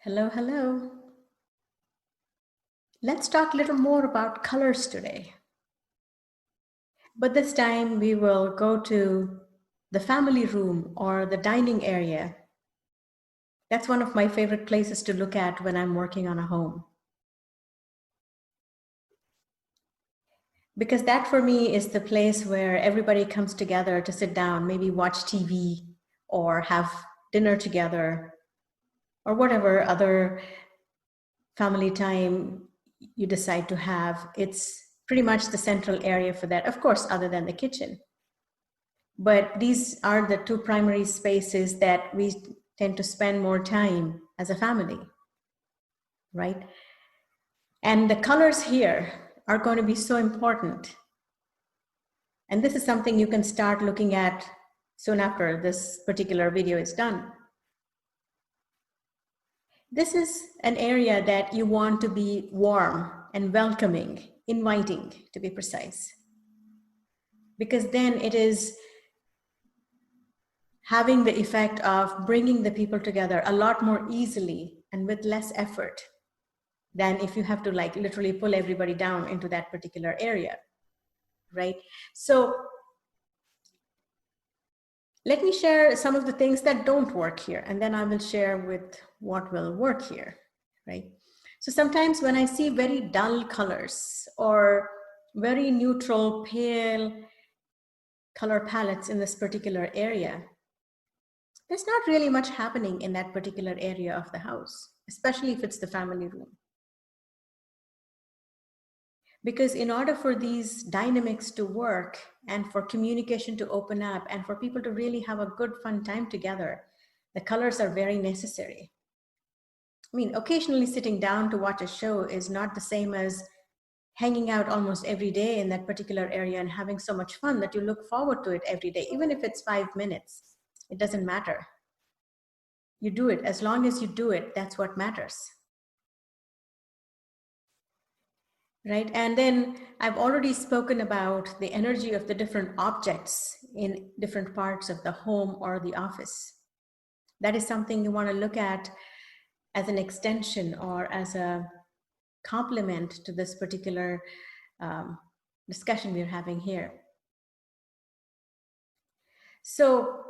Hello, hello. Let's talk a little more about colors today. But this time we will go to the family room or the dining area. That's one of my favorite places to look at when I'm working on a home. Because that for me is the place where everybody comes together to sit down, maybe watch TV or have dinner together or whatever other family time you decide to have. It's pretty much the central area for that, of course, other than the kitchen. But these are the two primary spaces that we tend to spend more time as a family, right? And the colors here are going to be so important. And this is something you can start looking at soon after this particular video is done. This is an area that you want to be warm and welcoming, inviting to be precise. Because then it is having the effect of bringing the people together a lot more easily and with less effort than if you have to like literally pull everybody down into that particular area, right? So let me share some of the things that don't work here, and then I will share with what will work here, right? So sometimes when I see very dull colors or very neutral, pale color palettes in this particular area, there's not really much happening in that particular area of the house, especially if it's the family room. Because in order for these dynamics to work and for communication to open up and for people to really have a good fun time together, the colors are very necessary. I mean, occasionally sitting down to watch a show is not the same as hanging out almost every day in that particular area and having so much fun that you look forward to it every day, even if it's 5 minutes. It doesn't matter. You do it. As long as you do it, that's what matters. Right? And then I've already spoken about the energy of the different objects in different parts of the home or the office. That is something you want to look at as an extension or as a complement to this particular discussion we're having here. So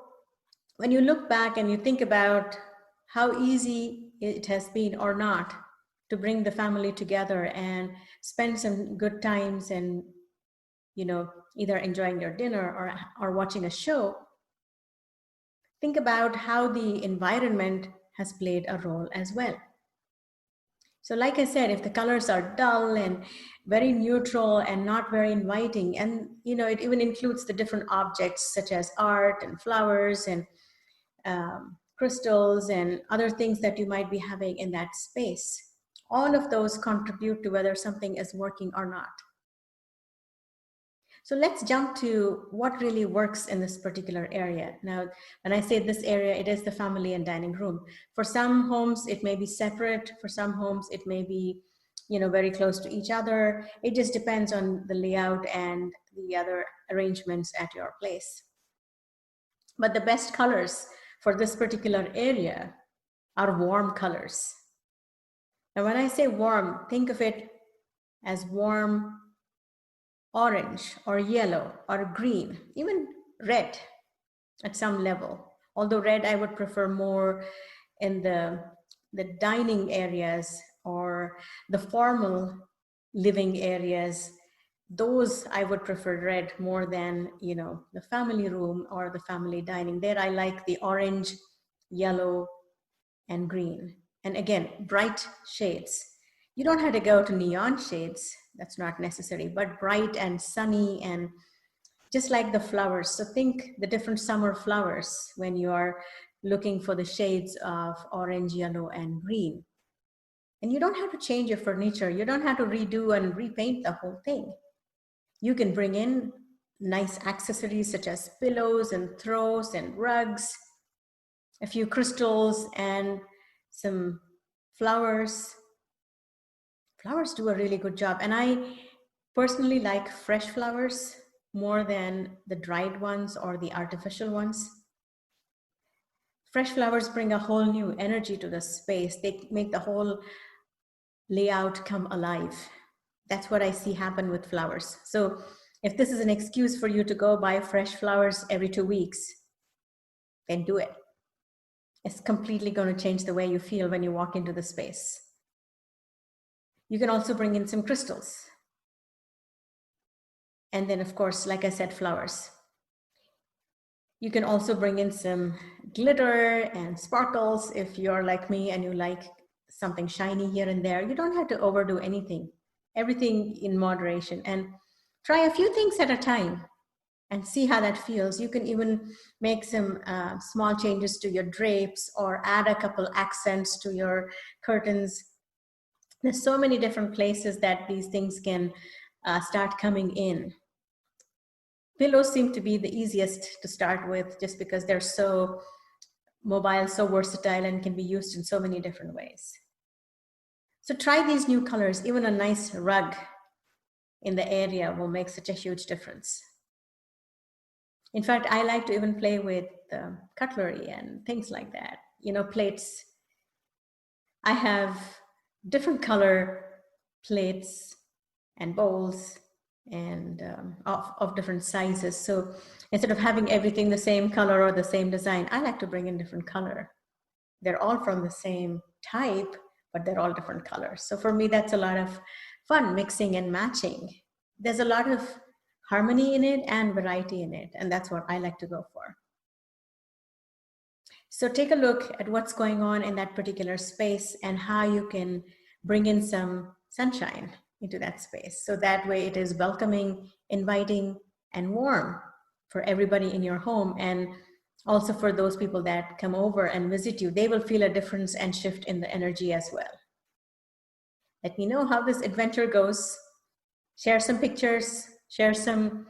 when you look back and you think about how easy it has been or not to bring the family together and spend some good times and, you know, either enjoying your dinner or watching a show, think about how the environment has played a role as well. So like I said, if the colors are dull and very neutral and not very inviting, and you know, it even includes the different objects such as art and flowers and crystals and other things that you might be having in that space. All of those contribute to whether something is working or not. So let's jump to what really works in this particular area. Now, when I say this area, it is the family and dining room. For some homes, it may be separate. For some homes, it may be, you know, very close to each other. It just depends on the layout and the other arrangements at your place. But the best colors for this particular area are warm colors. Now, when I say warm, think of it as warm orange or yellow or green, even red at some level. Although red I would prefer more in the dining areas or the formal living areas. Those I would prefer red more than, you know, the family room or the family dining. There I like the orange, yellow, and green. And again, bright shades. You don't have to go to neon shades. That's not necessary, but bright and sunny and just like the flowers. So think the different summer flowers when you are looking for the shades of orange, yellow, and green. And you don't have to change your furniture. You don't have to redo and repaint the whole thing. You can bring in nice accessories such as pillows and throws and rugs, a few crystals and some flowers. Flowers do a really good job. And I personally like fresh flowers more than the dried ones or the artificial ones. Fresh flowers bring a whole new energy to the space. They make the whole layout come alive. That's what I see happen with flowers. So if this is an excuse for you to go buy fresh flowers every 2 weeks, then do it. It's completely going to change the way you feel when you walk into the space. You can also bring in some crystals. And then, of course, like I said, flowers. You can also bring in some glitter and sparkles if you're like me and you like something shiny here and there. You don't have to overdo anything. Everything in moderation. And try a few things at a time and see how that feels. You can even make some small changes to your drapes or add a couple accents to your curtains. There's so many different places that these things can start coming in. Pillows seem to be the easiest to start with just because they're so mobile, so versatile, and can be used in so many different ways. So try these new colors. Even a nice rug in the area will make such a huge difference. In fact, I like to even play with cutlery and things like that. You know, plates. I have different color plates and bowls and of different sizes. So instead of having everything the same color or the same design, I like to bring in different color. They're all from the same type, but they're all different colors. So for me, that's a lot of fun, mixing and matching. There's a lot of harmony in it and variety in it, and that's what I like to go for. So take a look at what's going on in that particular space and how you can bring in some sunshine into that space. So that way it is welcoming, inviting, and warm for everybody in your home. And also for those people that come over and visit you, they will feel a difference and shift in the energy as well. Let me know how this adventure goes. Share some pictures, share some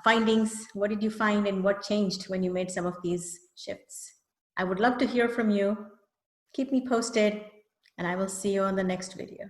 findings. What did you find and what changed when you made some of these shifts? I would love to hear from you. Keep me posted, and I will see you on the next video.